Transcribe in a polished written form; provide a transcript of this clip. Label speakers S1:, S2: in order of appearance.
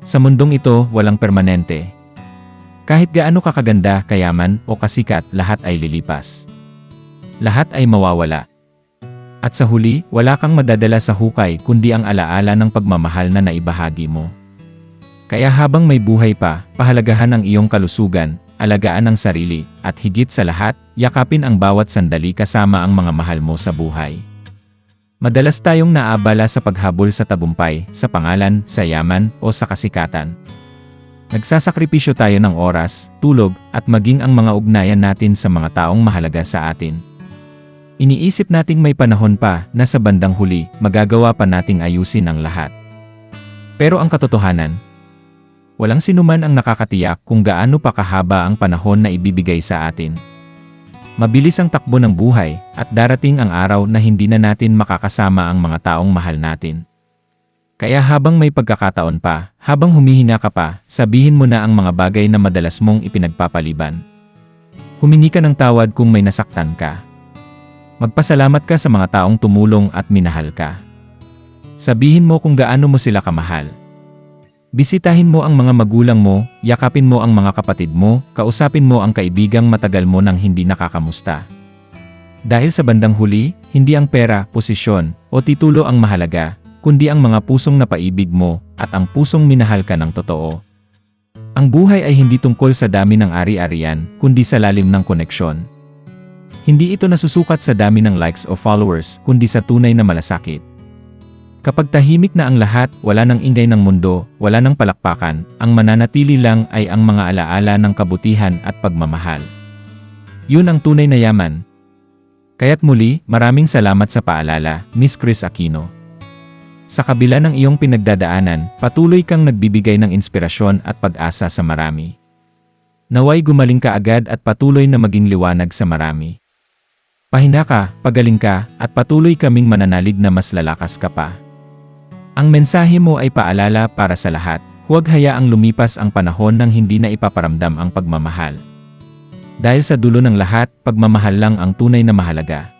S1: Sa mundong ito, walang permanente. Kahit gaano ka kaganda, kayaman, o kasikat, lahat ay lilipas. Lahat ay mawawala. At sa huli, wala kang madadala sa hukay kundi ang alaala ng pagmamahal na naibahagi mo. Kaya habang may buhay pa, pahalagahan ang iyong kalusugan, alagaan ang sarili, at higit sa lahat, yakapin ang bawat sandali kasama ang mga mahal mo sa buhay. Madalas tayong naabala sa paghabol sa tagumpay, sa pangalan, sa yaman, o sa kasikatan. Nagsasakripisyo tayo ng oras, tulog, at maging ang mga ugnayan natin sa mga taong mahalaga sa atin. Iniisip nating may panahon pa na sa bandang huli, magagawa pa nating ayusin ang lahat. Pero ang katotohanan, walang sinuman ang nakakatiyak kung gaano pa kahaba ang panahon na ibibigay sa atin. Mabilis ang takbo ng buhay, at darating ang araw na hindi na natin makakasama ang mga taong mahal natin. Kaya habang may pagkakataon pa, habang humihina ka pa, sabihin mo na ang mga bagay na madalas mong ipinagpapaliban. Humingi ka ng tawad kung may nasaktan ka. Magpasalamat ka sa mga taong tumulong at minahal ka. Sabihin mo kung gaano mo sila kamahal. Bisitahin mo ang mga magulang mo, yakapin mo ang mga kapatid mo, kausapin mo ang kaibigang matagal mo nang hindi nakakamusta. Dahil sa bandang huli, hindi ang pera, posisyon, o titulo ang mahalaga, kundi ang mga pusong napaibig mo, at ang pusong minahal ka ng totoo. Ang buhay ay hindi tungkol sa dami ng ari-arian, kundi sa lalim ng koneksyon. Hindi ito nasusukat sa dami ng likes o followers, kundi sa tunay na malasakit. Kapag tahimik na ang lahat, wala nang ingay ng mundo, wala nang palakpakan, ang mananatili lang ay ang mga alaala ng kabutihan at pagmamahal. Yun ang tunay na yaman. Kaya't muli, maraming salamat sa paalala, Miss Kris Aquino. Sa kabila ng iyong pinagdadaanan, patuloy kang nagbibigay ng inspirasyon at pag-asa sa marami. Naway gumaling ka agad at patuloy na maging liwanag sa marami. Pahinga ka, pagaling ka, at patuloy kaming mananalig na mas lalakas ka pa. Ang mensahe mo ay paalala para sa lahat, huwag hayaang lumipas ang panahon nang hindi na ipaparamdam ang pagmamahal. Dahil sa dulo ng lahat, pagmamahal lang ang tunay na mahalaga.